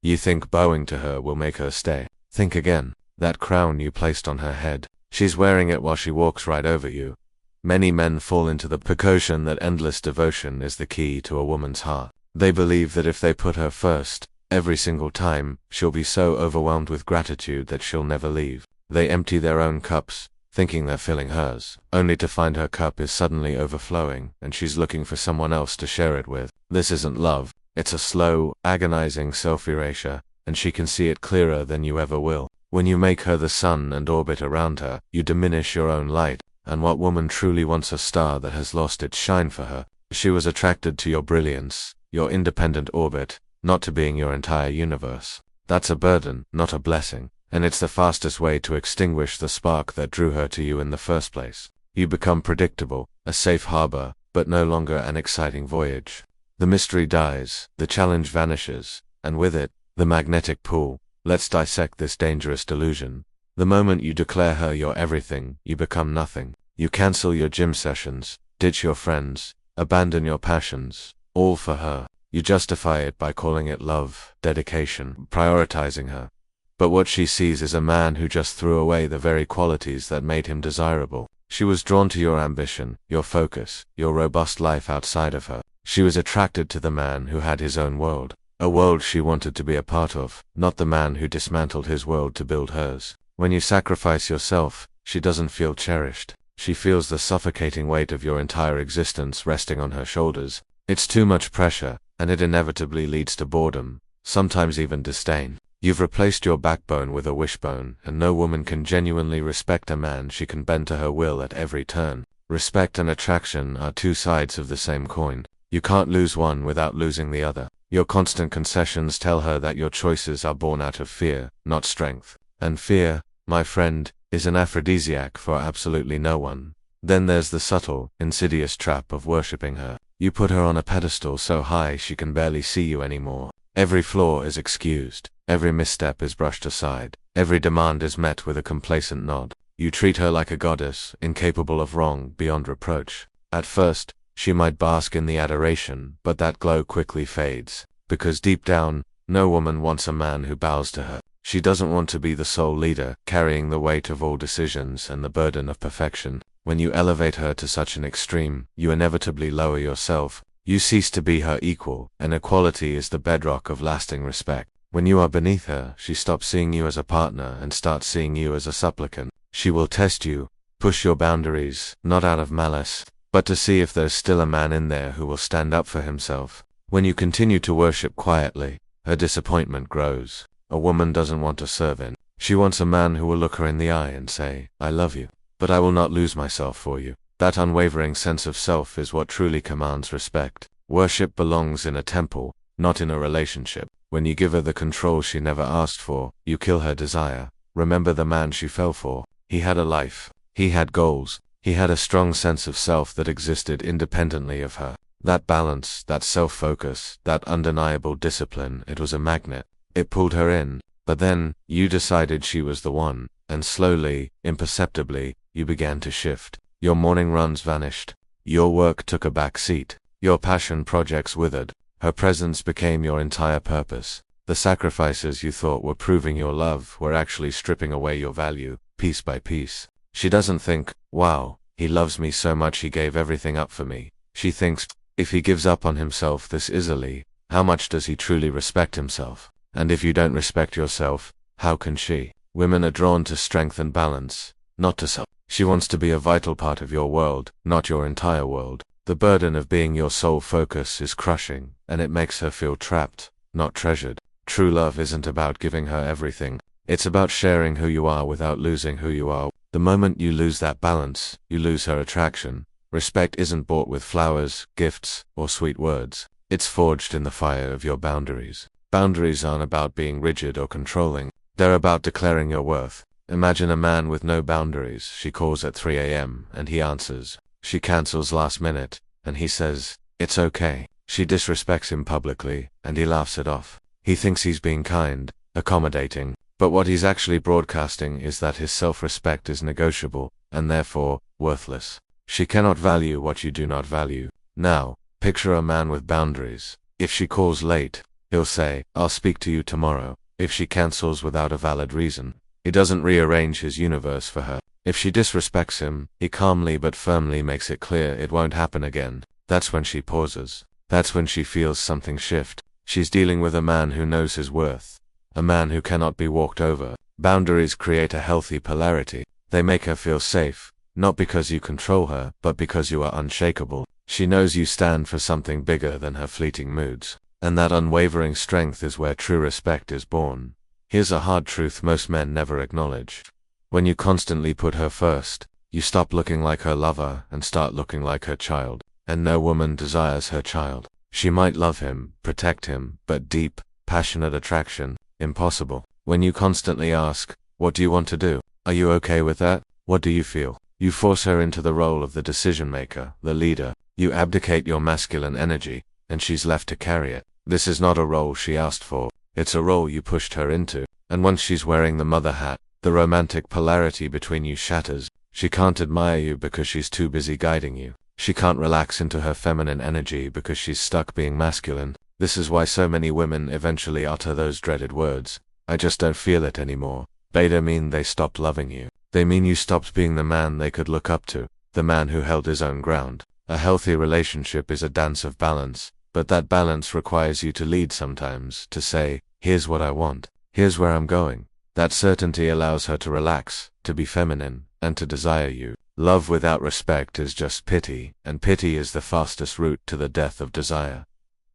You think bowing to her will make her stay. Think again. That crown you placed on her head. She's wearing it while she walks right over you. Many men fall into the precaution that endless devotion is the key to a woman's heart. They believe that if they put her first, every single time, she'll be so overwhelmed with gratitude that she'll never leave. They empty their own cups, thinking they're filling hers, only to find her cup is suddenly overflowing and she's looking for someone else to share it with. This isn't love. It's a slow, agonizing self-erasure, and she can see it clearer than you ever will. When you make her the sun and orbit around her, you diminish your own light. And what woman truly wants a star that has lost its shine for her? She was attracted to your brilliance, your independent orbit, not to being your entire universe. That's a burden, not a blessing, and it's the fastest way to extinguish the spark that drew her to you in the first place. You become predictable, a safe harbor, but no longer an exciting voyage. The mystery dies, the challenge vanishes, and with it, the magnetic pull. Let's dissect this dangerous delusion. The moment you declare her your everything, you become nothing. You cancel your gym sessions, ditch your friends, abandon your passions, all for her. You justify it by calling it love, dedication, prioritizing her. But what she sees is a man who just threw away the very qualities that made him desirable. She was drawn to your ambition, your focus, your robust life outside of her. She was attracted to the man who had his own world, a world she wanted to be a part of, not the man who dismantled his world to build hers. When you sacrifice yourself, she doesn't feel cherished. She feels the suffocating weight of your entire existence resting on her shoulders. It's too much pressure, and it inevitably leads to boredom, sometimes even disdain. You've replaced your backbone with a wishbone, and no woman can genuinely respect a man she can bend to her will at every turn. Respect and attraction are two sides of the same coin. You can't lose one without losing the other. Your constant concessions tell her that your choices are born out of fear, not strength. And fear, my friend, is an aphrodisiac for absolutely no one. Then there's the subtle, insidious trap of worshipping her. You put her on a pedestal so high she can barely see you anymore. Every flaw is excused. Every misstep is brushed aside. Every demand is met with a complacent nod. You treat her like a goddess, incapable of wrong beyond reproach. At first, she might bask in the adoration, but that glow quickly fades. Because deep down, no woman wants a man who bows to her. She doesn't want to be the sole leader, carrying the weight of all decisions and the burden of perfection. When you elevate her to such an extreme, you inevitably lower yourself. You cease to be her equal, and equality is the bedrock of lasting respect. When you are beneath her, she stops seeing you as a partner and starts seeing you as a supplicant. She will test you, push your boundaries, not out of malice, but to see if there's still a man in there who will stand up for himself. When you continue to worship quietly, her disappointment grows. A woman doesn't want a servant. She wants a man who will look her in the eye and say, "I love you, but I will not lose myself for you." That unwavering sense of self is what truly commands respect. Worship belongs in a temple, not in a relationship. When you give her the control she never asked for, you kill her desire. Remember the man she fell for. He had a life. He had goals. He had a strong sense of self that existed independently of her. That balance, that self-focus, that undeniable discipline, it was a magnet. It pulled her in. But then, you decided she was the one, and slowly, imperceptibly, you began to shift. Your morning runs vanished. Your work took a back seat. Your passion projects withered. Her presence became your entire purpose. The sacrifices you thought were proving your love were actually stripping away your value, piece by piece. She doesn't think, "Wow, he loves me so much he gave everything up for me." She thinks, "If he gives up on himself this easily, how much does he truly respect himself? And if you don't respect yourself, how can she?" Women are drawn to strength and balance, not to self. She wants to be a vital part of your world, not your entire world. The burden of being your sole focus is crushing, and it makes her feel trapped, not treasured. True love isn't about giving her everything. It's about sharing who you are without losing who you are. The moment you lose that balance, you lose her attraction. Respect isn't bought with flowers, gifts, or sweet words. It's forged in the fire of your boundaries. Boundaries aren't about being rigid or controlling. They're about declaring your worth. Imagine a man with no boundaries. She calls at 3 a.m. and he answers. She cancels last minute, and he says, "It's okay." She disrespects him publicly, and he laughs it off. He thinks he's being kind, accommodating, but what he's actually broadcasting is that his self-respect is negotiable, and therefore, worthless. She cannot value what you do not value. Now, picture a man with boundaries. If she calls late, He'll say, "I'll speak to you tomorrow." If she cancels without a valid reason, he doesn't rearrange his universe for her. If she disrespects him, he calmly but firmly makes it clear it won't happen again. That's when she pauses. That's when she feels something shift. She's dealing with a man who knows his worth. A man who cannot be walked over. Boundaries create a healthy polarity. They make her feel safe, not because you control her, but because you are unshakable. She knows you stand for something bigger than her fleeting moods. And that unwavering strength is where true respect is born. Here's a hard truth most men never acknowledge. When you constantly put her first, you stop looking like her lover and start looking like her child. And no woman desires her child. She might love him, protect him, but deep, passionate attraction, impossible. When you constantly ask, "What do you want to do? Are you okay with that? What do you feel?" You force her into the role of the decision maker, the leader. You abdicate your masculine energy, and she's left to carry it. This is not a role she asked for. It's a role you pushed her into. And once she's wearing the mother hat, the romantic polarity between you shatters. She can't admire you because she's too busy guiding you. She can't relax into her feminine energy because she's stuck being masculine. This is why so many women eventually utter those dreaded words. "I just don't feel it anymore." Beta mean they stopped loving you. They mean you stopped being the man they could look up to, the man who held his own ground. A healthy relationship is a dance of balance, but that balance requires you to lead sometimes, to say, "Here's what I want. Here's where I'm going." That certainty allows her to relax, to be feminine, and to desire you. Love without respect is just pity, and pity is the fastest route to the death of desire.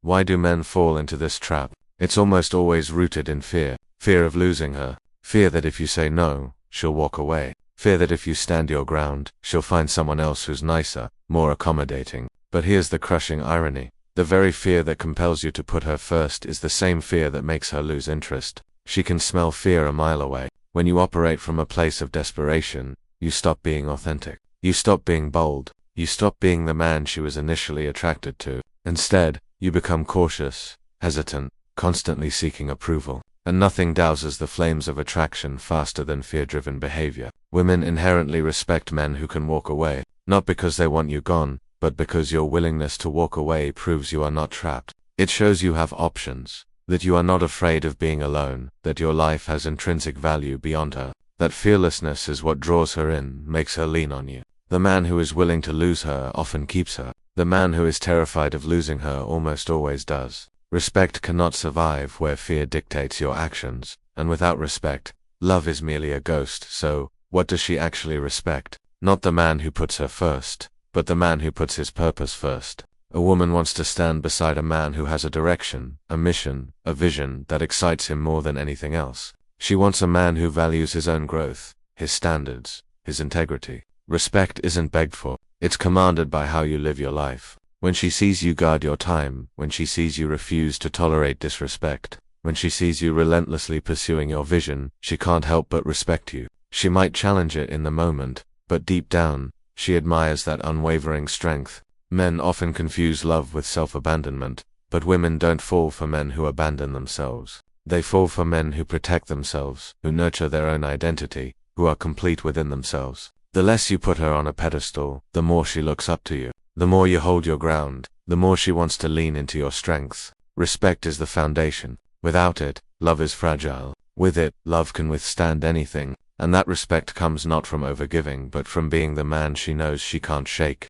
Why do men fall into this trap? It's almost always rooted in fear. Fear of losing her. Fear that if you say no, she'll walk away. Fear that if you stand your ground, she'll find someone else who's nicer, more accommodating. But here's the crushing irony. The very fear that compels you to put her first is the same fear that makes her lose interest. She can smell fear a mile away. When you operate from a place of desperation, you stop being authentic. You stop being bold. You stop being the man she was initially attracted to. Instead, you become cautious, hesitant, constantly seeking approval. And nothing douses the flames of attraction faster than fear-driven behavior. Women inherently respect men who can walk away, not because they want you gone, but because your willingness to walk away proves you are not trapped. It shows you have options, that you are not afraid of being alone, that your life has intrinsic value beyond her. That fearlessness is what draws her in, makes her lean on you. The man who is willing to lose her often keeps her. The man who is terrified of losing her almost always does. Respect cannot survive where fear dictates your actions, and without respect, love is merely a ghost. So, what does she actually respect? Not the man who puts her first, but the man who puts his purpose first. A woman wants to stand beside a man who has a direction, a mission, a vision that excites him more than anything else. She wants a man who values his own growth, his standards, his integrity. Respect isn't begged for, it's commanded by how you live your life. When she sees you guard your time, when she sees you refuse to tolerate disrespect, when she sees you relentlessly pursuing your vision, she can't help but respect you. She might challenge it in the moment, but deep down, she admires that unwavering strength. Men often confuse love with self-abandonment, but women don't fall for men who abandon themselves. They fall for men who protect themselves, who nurture their own identity, who are complete within themselves. The less you put her on a pedestal, the more she looks up to you. The more you hold your ground, the more she wants to lean into your strength. Respect is the foundation. Without it, love is fragile. With it, love can withstand anything, and that respect comes not from overgiving but from being the man she knows she can't shake.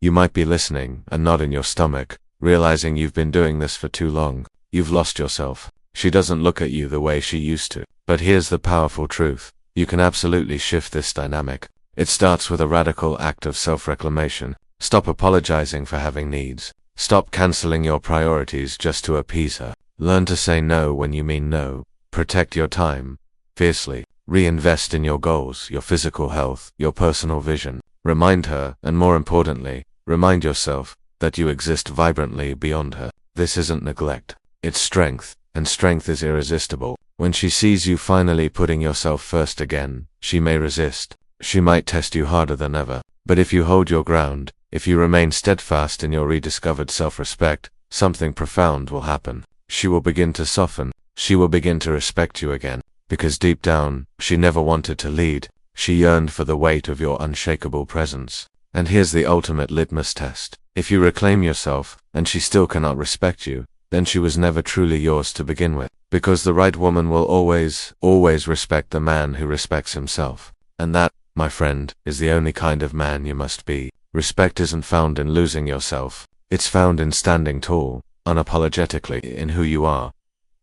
You might be listening, a knot in your stomach, realizing you've been doing this for too long. You've lost yourself. She doesn't look at you the way she used to. But here's the powerful truth. You can absolutely shift this dynamic. It starts with a radical act of self-reclamation. Stop apologizing for having needs. Stop canceling your priorities just to appease her. Learn to say no when you mean no. Protect your time fiercely. Reinvest in your goals, your physical health, your personal vision. Remind her, and more importantly, remind yourself, that you exist vibrantly beyond her. This isn't neglect. It's strength, and strength is irresistible. When she sees you finally putting yourself first again, she may resist. She might test you harder than ever. But if you hold your ground, if you remain steadfast in your rediscovered self-respect, something profound will happen. She will begin to soften. She will begin to respect you again. Because deep down, she never wanted to lead. She yearned for the weight of your unshakable presence. And here's the ultimate litmus test. If you reclaim yourself, and she still cannot respect you, then she was never truly yours to begin with. Because the right woman will always respect the man who respects himself. And that, my friend, is the only kind of man you must be. Respect isn't found in losing yourself. It's found in standing tall, unapologetically, in who you are.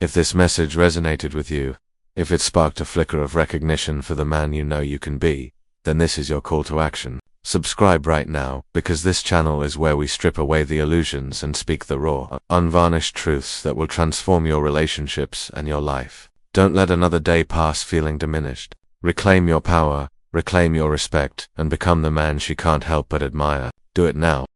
If this message resonated with you, if it sparked a flicker of recognition for the man you know you can be, then this is your call to action. Subscribe right now, because this channel is where we strip away the illusions and speak the raw, unvarnished truths that will transform your relationships and your life. Don't let another day pass feeling diminished. Reclaim your power, reclaim your respect, and become the man she can't help but admire. Do it now.